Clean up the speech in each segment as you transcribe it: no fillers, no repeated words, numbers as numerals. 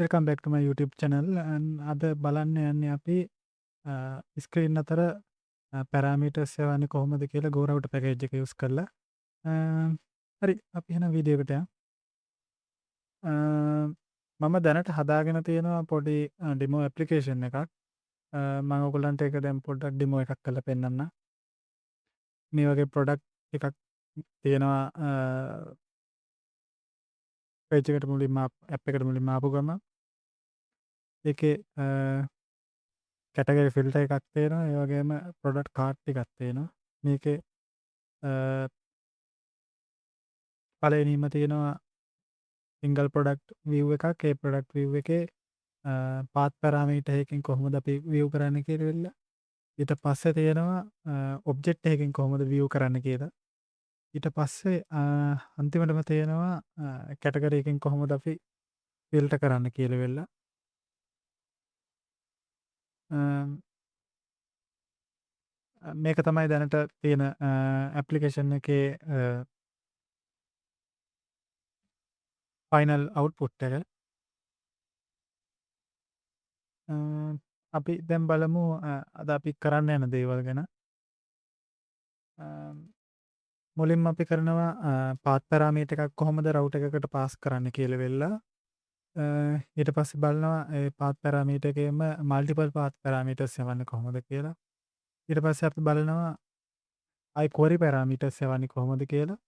Welcome back ටු මයි YouTube channel. අද බලන්න යන්නේ අපි ස්ක්‍රීන් අතර පැරාමීටර්ස් යවන්නේ කොහොමද කියලා Go Router package එක යූස් කරලා. හරි අපි එහෙනම් වීඩියෝ එකට යමු. මම දැනට හදාගෙන තියෙනවා පොඩි ඩෙමෝ ඇප්ලිකේෂන් එකක්. මම ඔයගොල්ලන්ට ඒක දැන් පොඩ්ඩක් ඩෙමෝ එකක් කරලා පෙන්නන්නම්. මේ වගේ ප්‍රොඩක්ට් එකක් තියෙනවා page එකට මුලින්ම app එකට මුලින්ම ආපු ගමන් ඒකේ කැටගරි ෆිල්ටර් එකක් තියෙනවා. ඒ වගේම ප්‍රොඩක්ට් කාඩ් ටිකක් තියෙනවා. මේකේ පළවෙනිම තියෙනවා සිංගල් ප්‍රොඩක්ට් view එකක්. ඒ ප්‍රොඩක්ට් view එකේ path parameter එකකින් කොහොමද අපි view කරන්න කියලා. ඊට පස්සේ තියෙනවා object එකකින් කොහොමද view කරන්න කියලා. ඊට පස්සේ අන්තිමටම තියෙනවා කැටගරි එකකින් කොහොමද අපි ෆිල්ටර් කරන්න කියලා වෙලා. මේක තමයි දැනට තියෙන ඇප්ලිකේෂන් එකේ ෆයිනල් අවුට්පුට් එක. අපි දැන් බලමු අද අපි කරන්න යන දේවල් ගැන. මුලින්ම අපි කරනවා පාත් පැරාමීටර් එකක් කොහොමද රවුටර් එකකට පාස් කරන්න කියලා වෙලා. ඊට පස්සේ බලනවා ඒ පාත් පැරාමීටර් එකේම මල්ටිපල් පාත් පැරාමීටර්ස් යවන්නේ කොහොමද කියලා. ඊට පස්සේ අපි බලනවා අයි query පැරාමීටර්ස් යවන්නේ කොහොමද කියලා.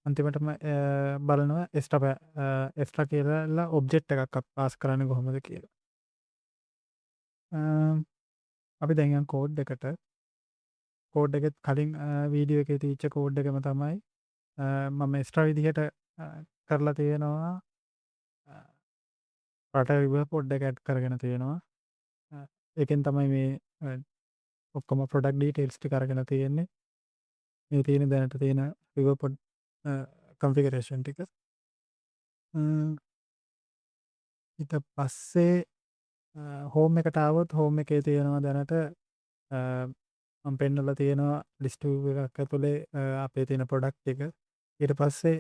අන්තිමටම බලනවා එක්ස්ට්‍රා කියලා ඔබ්ජෙක්ට් එකක් පාස් කරන්නේ කොහොමද කියලා. අපි දැන් යන් කෝඩ් එකට. කෝඩ් එකෙත් කලින් වීඩියෝ එකේ තියච්ච කෝඩ් එකම තමයි මම එක්ස්ට්‍රා විදිහට කරලා තියෙනවා. රට රිවර් පොඩ් එක ඇඩ් කරගෙන තියෙනවා. ඒකෙන් තමයි මේ ඔක්කොම ප්‍රොඩක්ට් ඩීටේල්ස් ටික අරගෙන තියෙන්නේ. මේ තියෙන දැනට තියෙන රිවර් පොඩ් කන්ෆිගරේෂන් ටික. ඊට පස්සේ හෝම් එකට ආවොත් හෝම් එකේ තියෙනවා දැනට මම පෙන්නලා තියෙනවා ලිස්ට් එකක් ඇතුලේ අපේ තියෙන ප්‍රොඩක්ට් ටික. ඊට පස්සේ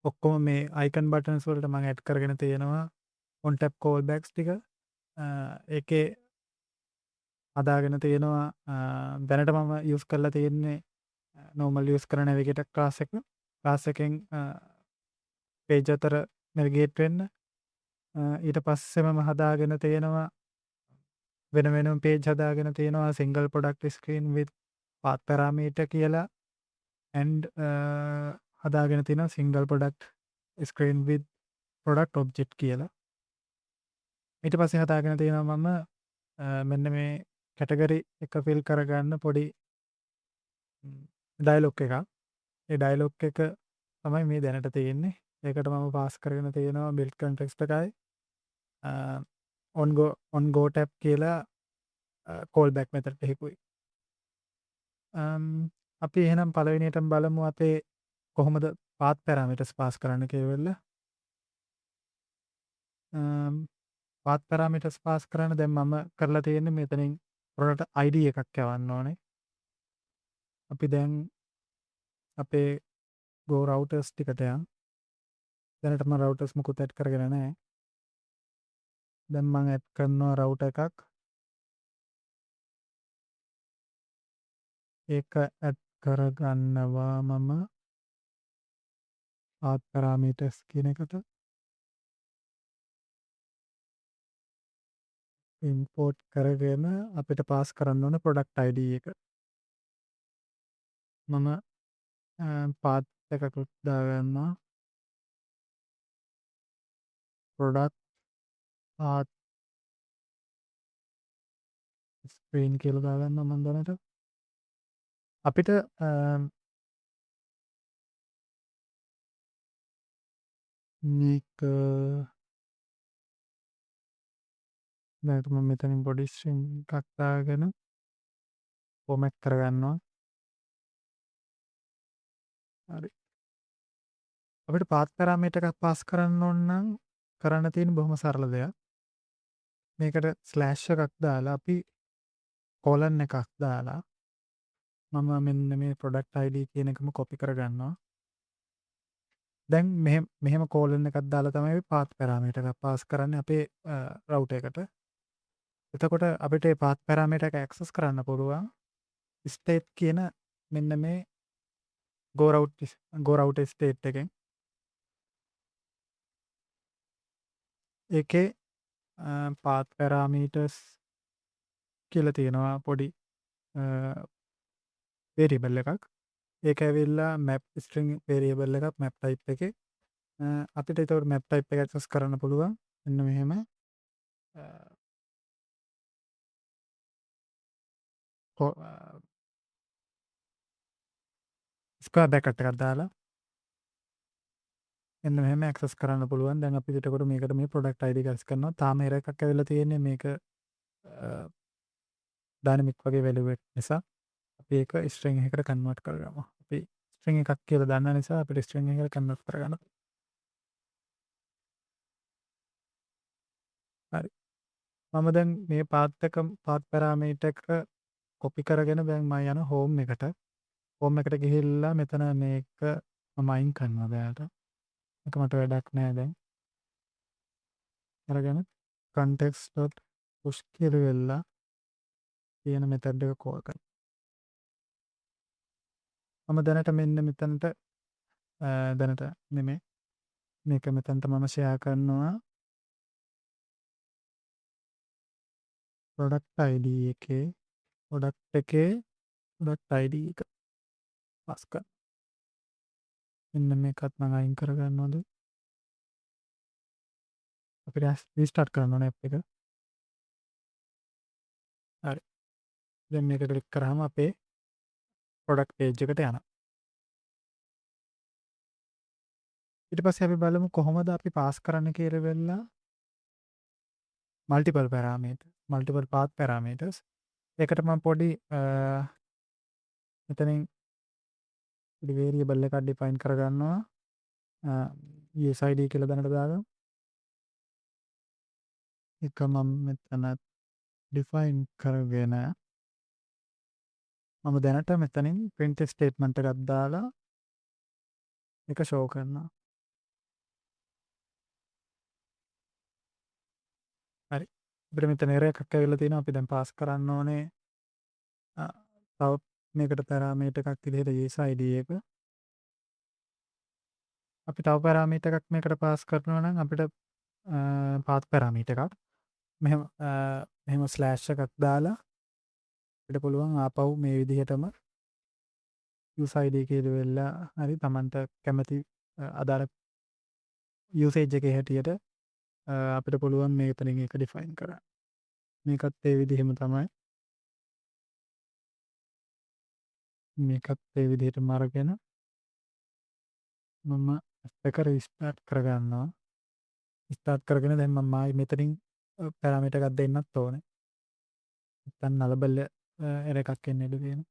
ඔක්කොම මේ අයිකන් බටන්ස් වලට මම ඇඩ් කරගෙන තියෙනවා on tap callbacks ටික. ඒකේ හදාගෙන තියෙනවා දැනට මම යූස් කරලා තියෙන්නේ normal යූස් කරන navigator class එක. class එකෙන් page අතර navigate වෙන්න. ඊට පස්සේ මම හදාගෙන තියෙනවා වෙන වෙනම page හදාගෙන තියෙනවා single product screen with path parameter කියලා and හදාගෙන තියෙනවා single product screen with product object කියලා. ඊට පස්සේ හදාගෙන තියෙනවා මම මෙන්න මේ කැටගරි එක ෆිල් කරගන්න පොඩි ඩයලොග් එකක්. ඒ ඩයලොග් එක තමයි මේ දැනට තියෙන්නේ. ඒකට මම පාස් කරගෙන තියෙනවා build context එකයි on go tab කියලා callback method එකකුයි. අපි එහෙනම් පළවෙනියටම බලමු අපේ කොහොමද path parameters පාස් කරන්න කියලා. path parameters පාස් කරන්න දැන් මම කරලා තියෙන්නේ මෙතනින් product ID එකක් යවන්න ඕනේ. අපි දැන් අපේ Go routers ටිකට යන්. දැනට මම routers මුකුත් ඇඩ් කරගෙන නැහැ. දැන් මම ඇඩ් කරනවා router එකක්. ඒක ඇඩ් කරගන්නවා මම path parameters කියන එකට. import කරගෙන අපිට පාස් කරන්න ඕන product ID එක. මම path එකකුත් දාගන්නවා. product path screen කියලා දාගන්නවා මම දැනට. අපිට මේක දැන් මම මෙතනින් බොඩි ස්ට්‍රින්ග් එකක් දාගෙන ෆෝමැට් කරගන්නවා. හරි. අපිට පාත් පැරාමීටර් එකක් පාස් කරන්න ඕන නම් කරන්න තියෙන බොහොම සරල දෙයක්. මේකට ස්ලෑෂ් එකක් දාලා අපි කොලන් එකක් දාලා මම මෙන්න මේ product ID කියන එකම කොපි කරගන්නවා. දැන් මෙහෙම කෝලන් එකක් දාලා තමයි අපි පාත් පැරාමීටර් එකක් පාස් කරන්නේ අපේ රවුටර් එකට. එතකොට අපිට ඒ පාත් පැරාමීටර් එක ඇක්සස් කරන්න පුළුවන් ස්ටේට් කියන මෙන්න මේ go route ස්ටේට් එකෙන්. ඒකේ පාත් පැරාමීටර්ස් කියලා තියෙනවා පොඩි වේරියබල් එකක්. ඒක ඇවිල්ලා මැප් ස්ට්‍රිං වේරියබල් එකක් මැප් ටයිප් එකේ. අපිට ඒතකොට මැප් ටයිප් එක ඇක්සස් කරන්න පුළුවන් මෙන්න මෙහෙම. ස්ක්වයර් බ්‍රැකට් එකක් දාලා මෙන්න මෙහෙම ඇක්සස් කරන්න පුළුවන්. දැන් අපි එතකොට මේකට මේ ප්‍රොඩක්ට් ID එක ඇක්සස් කරනවා. තාම එරර් එකක් ඇවිල්ලා තියෙන්නේ මේක ඩයිනමික් වගේ වැලියු එක නිසා අපි ඒක ස්ට්‍රිං එකකට කන්වර්ට් කරගමු. අපි ස්ට්‍රිං එකක් කියලා දන්න නිසා අපිට ස්ට්‍රිං එකකට කන්වර්ට් කරගන්න. හරි. මම දැන් මේ පාත් පැරාමීටර් එක කොපි කරගෙන දැන් මම යන හෝම් එකට. හෝම් එකට ගිහිල්ලා මෙතන මේක මම අයින් කරනවා දැනට. මේක මට වැඩක් නෑ දැන්. අරගෙන context.push කියලා වෙලා තියෙන මෙතඩ් එක කෝල් කරනවා. මම දැනට මෙන්න මෙතනට දැනට නෙමෙයි මේක මෙතනට මම ෂෙයා කරනවා product ID එකේ product ID එක පාස් කරනවා. මෙන්න මේකත් මම අයින් කරගන්නවද? අපිට රීස්ටාර්ට් කරන්න ඕනේ ඇප් එක. හරි. දැන් මේක ක්ලික් කරාම අපේ product page එකට යනවා. ඊට පස්සේ අපි බලමු කොහොමද අපි පාස් කරන්න කියලා වෙලා multiple path parameters. ඒකට මම පොඩි මෙතනින් පොඩි variable එකක් define කරගන්නවා. usid කියලා දැනට දාගමු. ඒක මම මෙතන define කරගෙන මම දැනට මෙතනින් print statement එකක් දාලා ඒක show කරනවා. හරි. අපිට මෙතන error එකක් ඇවිල්ලා තියෙනවා. අපි දැන් පාස් කරන්න ඕනේ තව මේකට පැරාමීටර් එකක් විදිහට usid එක. අපි තව පැරාමීටර් එකක් මේකට පාස් කරනවා නම් අපිට පාත් පැරාමීටර් එකක් මෙහෙම ස්ලෑෂ් එකක් දාලා අපිට පුළුවන් ආපහු මේ විදිහටම usid කියලා වෙලා හරි Tamanට කැමති අදාළ usage එකේ හැටියට අපිට පුළුවන් මේතනින් ඒක define කරන්න. මේකත් ඒ විදිහම තමයි. මේකත් ඒ විදිහටම අරගෙන මම ඇප් එක රීස්ටාර්ට් කරගන්නවා. ස්ටාර්ට් කරගෙන දැන් මම ආයි මෙතනින් පැරාමීටර් එකක් දෙන්නත් ඕනේ. නැත්නම් නලබල error එකක් එන්න ඉඩ තියෙනවා.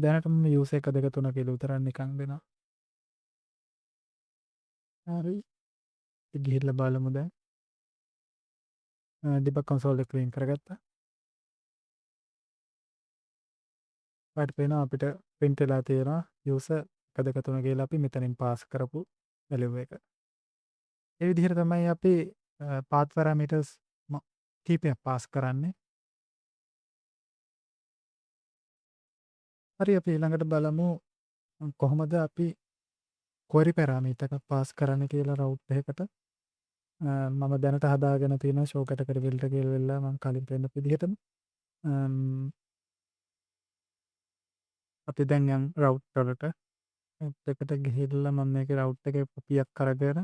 දැනට මම use 1 2 3 කියලා උතරක් නිකන් දෙනවා. හරි. ගිහිල්ලා බලමු දැන්. debug console එක clean කරගත්තා. ඔයාලට පේනවා අපිට print වෙලා තියෙනවා user 1 2 3 කියලා අපි මෙතනින් පාස් කරපු value එක. ඒ විදිහට තමයි අපි path parameters කීපයක් පාස් කරන්නේ. හරි අපි ඊළඟට බලමු කොහොමද අපි query parameter එකක් පාස් කරන්න කියලා route එකකට. මම දැනට හදාගෙන තියෙන show category filter කියලා වෙලා මම කලින් පෙන්නපු විදිහටම අපි දැන් යන් route වලට එකට ගිහිල්ලා මම මේකේ route එකේ කොපියක් අරගෙන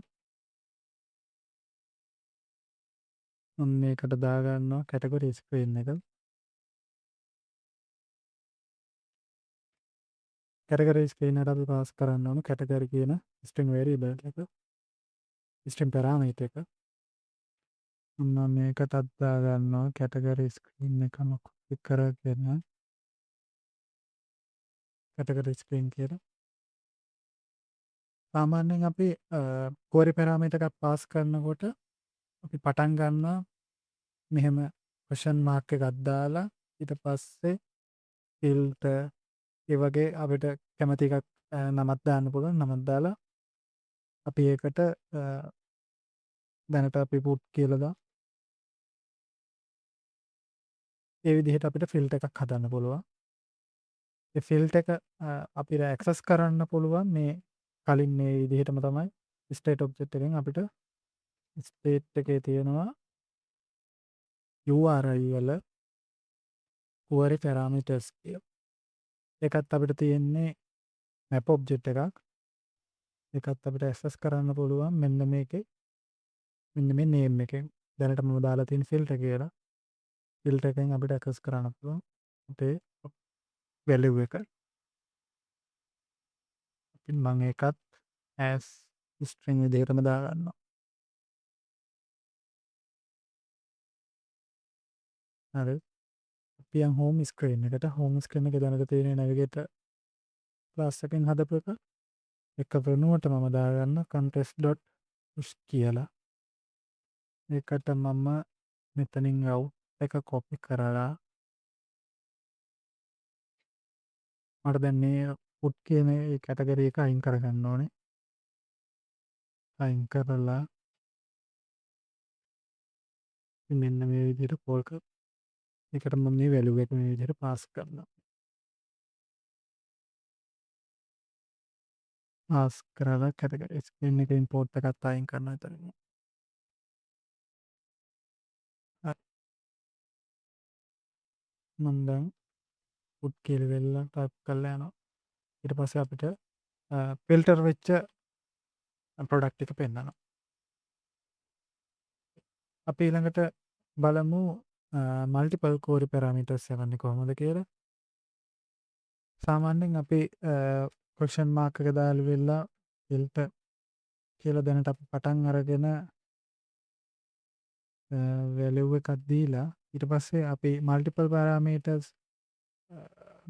මම මේකට දාගන්නවා category screen එක. category screen එකට අපි පාස් කරන්න ඕන category කියන string variable එක. string parameter එක. මම මේකටත් දාගන්නවා category screen එකම copy කරගෙන category screen කියලා. සාමාන්‍යයෙන් අපි query parameter එකක් පාස් කරනකොට අපි පටන් ගන්නවා මෙහෙම question mark එකක් දාලා ඊට පස්සේ filter ඒ වගේ අපිට කැමති එකක් නමක් දාන්න පුළුවන්. නමක් දාලා අපි ඒකට දැනට අපි පුට් කියලා දාමු. ඒ විදිහට අපිට ෆිල්ටර් එකක් හදන්න පුළුවන්. ඒ ෆිල්ටර් එක අපිට ඇක්සස් කරන්න පුළුවන් මේ කලින් මේ විදිහටම තමයි ස්ටේට් ඔබ්ජෙක්ට් එකෙන් අපිට ස්ටේට් එකේ තියෙනවා URI වල query parameters කියලා. ඒකත් අපිට තියෙන්නේ map ඔබ්ජෙක්ට් එකක්. ඒකත් අපිට ඇක්සස් කරන්න පුළුවන් මෙන්න මේකේ මෙන්න මේ name එකෙන්. දැනට මම දාලා තියෙන ෆිල්ටර් කියලා. ෆිල්ටර් එකෙන් අපිට ඇක්සස් කරන්න පුළුවන් අපේ value එක. ඉතින් මම ඒකත් as string විදිහටම දාගන්නවා. හරි. අපි යන් home screen එකට. home screen එකේ දැනට තියෙන navigator class එකෙන් හදපු එක. එක වෙනුවට මම දාගන්න contest.push කියලා. ඒකට මම මෙතනින් route එක copy කරලා මට දැන් මේ put කියන ඒ category එක අයින් කරගන්න ඕනේ. අයින් කරලා මෙන්න මේ විදිහට call කරලා ඒකට මම මේ value එක මේ විදිහට pass කරනවා. pass කරලා category screen එක import එකත් අයින් කරනවා එතනින්. හරි. මම දැන් put කියලා වෙල්ලා type කරලා යනවා. ඊට පස්සේ අපිට filter වෙච්ච product එක පෙන්නනවා. අපි ඊළඟට බලමු multiple query parameters යවන්නේ කොහොමද කියලා. සාමාන්‍යයෙන් අපි question mark එක දාලා වෙලා filter කියලා දැනට අපි පටන් අරගෙන value එකක් දීලා ඊට පස්සේ අපි multiple parameters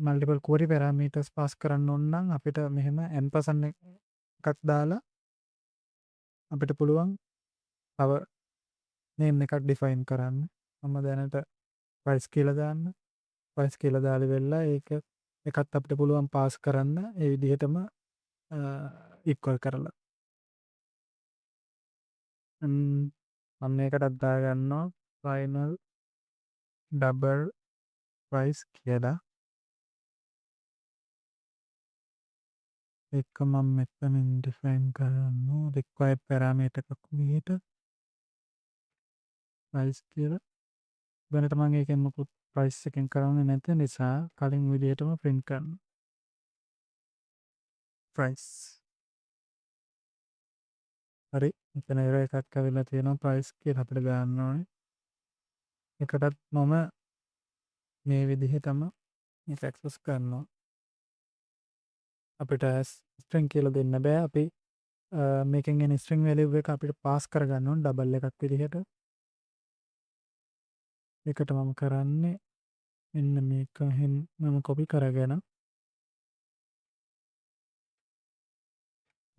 multiple query parameters pass කරන්න ඕන නම් අපිට මෙහෙම n% එකක් දාලා අපිට පුළුවන් තව name එකක් define කරන්න. මම දැනට price කියලා දාන්න. price කියලා දාලා වෙලා ඒක එකත් අපිට පුළුවන් pass කරන්න ඒ විදිහටම equal කරලා. මම මේකටත් දාගන්නවා final double price කියලා. ඒක මම මෙතනින් define කරනවා required parameter එකක් විදිහට price කියලා. දැනට මම ඒකෙන් මොකුත් price එකෙන් කරන්නේ නැති නිසා කලින් විදිහටම print කරනවා. price. හරි. මෙතන error එකක් ඇවිල්ලා තියෙනවා price කියලා අපිට ගන්න ඕනේ. ඒකටත් මම මේ විදිහටම මේක access කරනවා. අපිට string කියලා දෙන්න බෑ. අපි මේකෙන් එන string value එක අපිට pass කරගන්න ඕනේ double එකක් විදිහට. ඒකට මම කරන්නේ මෙන්න මේකෙන් මම copy කරගෙන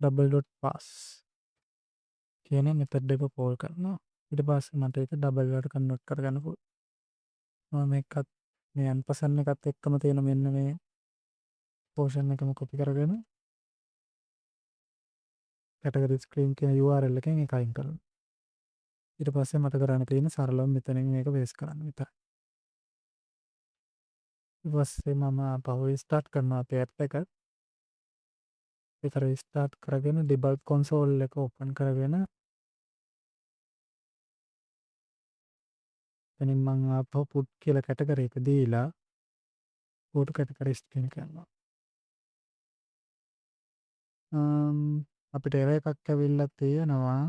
double.pass කියන method එක call කරනවා. ඊට පස්සේ මට ඒක double වලට convert කරගන්න පුළුවන්. මම මේකත් මේ ampersand එකත් එක්කම තියෙන මෙන්න මේ portion එකම copy කරගෙන category screen කියන URL එකෙන් ඒක අයින් කරනවා. ඊට පස්සේ මට කරන්න තියෙන සරලව මෙතනින් මේක paste කරන්න විතරයි. ඊට පස්සේ මම ආපහු restart කරනවා අපේ app එක. ඒක restart කරගෙන debug console එක open කරගෙන එතනින් මම ආපහු put කියලා category එක දීලා go to category screen එක යනවා. අපිට error එකක් ඇවිල්ලා තියෙනවා.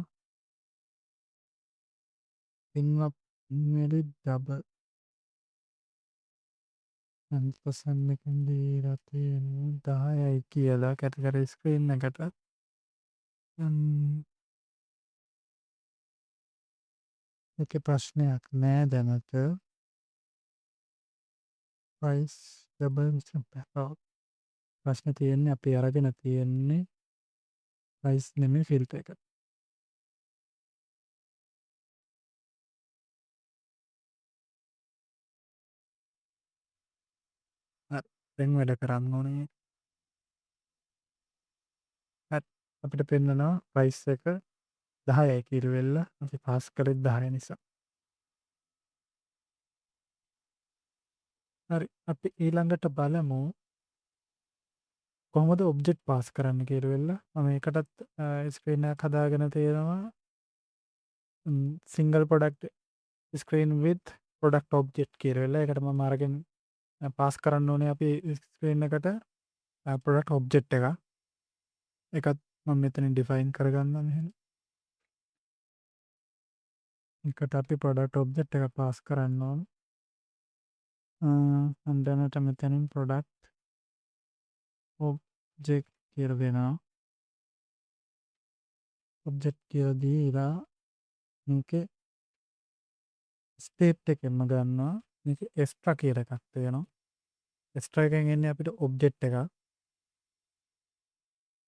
ඉන්වෙලි double ampersand එකෙන් දීලා තියෙනවා 10යි කියලා category screen එකට. ඒකේ ප්‍රශ්නයක් නෑ දැනට. price double ප්‍රශ්නේ තියෙන්නේ අපි අරගෙන තියෙන්නේ price නෙමෙයි filter එක. හරි. දැන් වැඩ කරන්න ඕනේ. හරි. අපිට පෙන්නනවා ප්‍රයිස් එක 10යි කිරුවෙල්ල. අපි පාස් කළෙත් 10 නිසා. හරි. අපි ඊළඟට බලමු කොහොමද ඔබ්ජෙක්ට් පාස් කරන්න කිරුවෙල්ල. මම ඒකටත් ස්ක්‍රීන් එකක් හදාගෙන තියෙනවා. Single product screen with product object කියලා. ඒකට මම අරගෙන පාස් කරන්න ඕනේ අපි ස්ක්‍රීන් එකට product object එක. ඒකත් මම මෙතනින් ඩිෆයින් කරගන්නවා මෙහෙම. ඒකට අපි product object එක පාස් කරන්න ඕන. දැනට මෙතනින් product object කියලා දෙනවා. object කියලා දීලා මේකේ ස්ටේට් එකෙන්ම ගන්නවා. මේක extra කියලා එකක් තියෙනවා. extra එකෙන් එන්නේ අපිට object එකක්.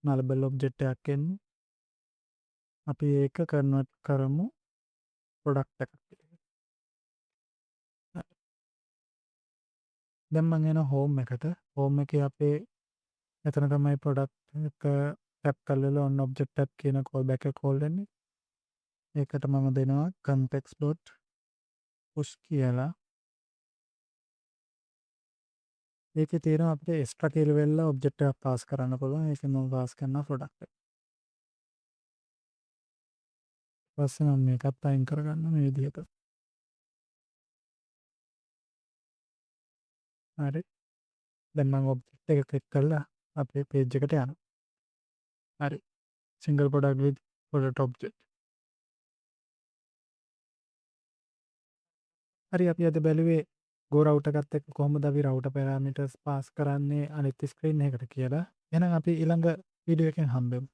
nullable object එකක් එන්නේ. අපි ඒක කන්වර්ට් කරමු product එකක් විදිහට. දැන් මම එනවා home එකට. home එකේ අපේ එතන තමයි product එක ටැප් කරලා on object tab කියන callback එක call වෙන්නේ. ඒකට මම දෙනවා context.push කියලා. ඒකේ තියෙනවා අපිට extra කියලා වෙලා object එකක් pass කරන්න පුළුවන්. ඒකෙන් මම pass කරනවා product එක. ඊපස්සේ මම මේකත් අයින් කරගන්න මේ විදිහට. හරි. දැන් මම object එක click කරලා අපේ page එකට යනවා. හරි. single product with product object. හරි අපි අද බැලුවේ go router එකත් එක්ක කොහොමද අපි router parameters pass කරන්නේ අනිත් screen එකකට කියලා. එහෙනම් අපි ඊළඟ වීඩියෝ එකෙන් හම්බෙමු.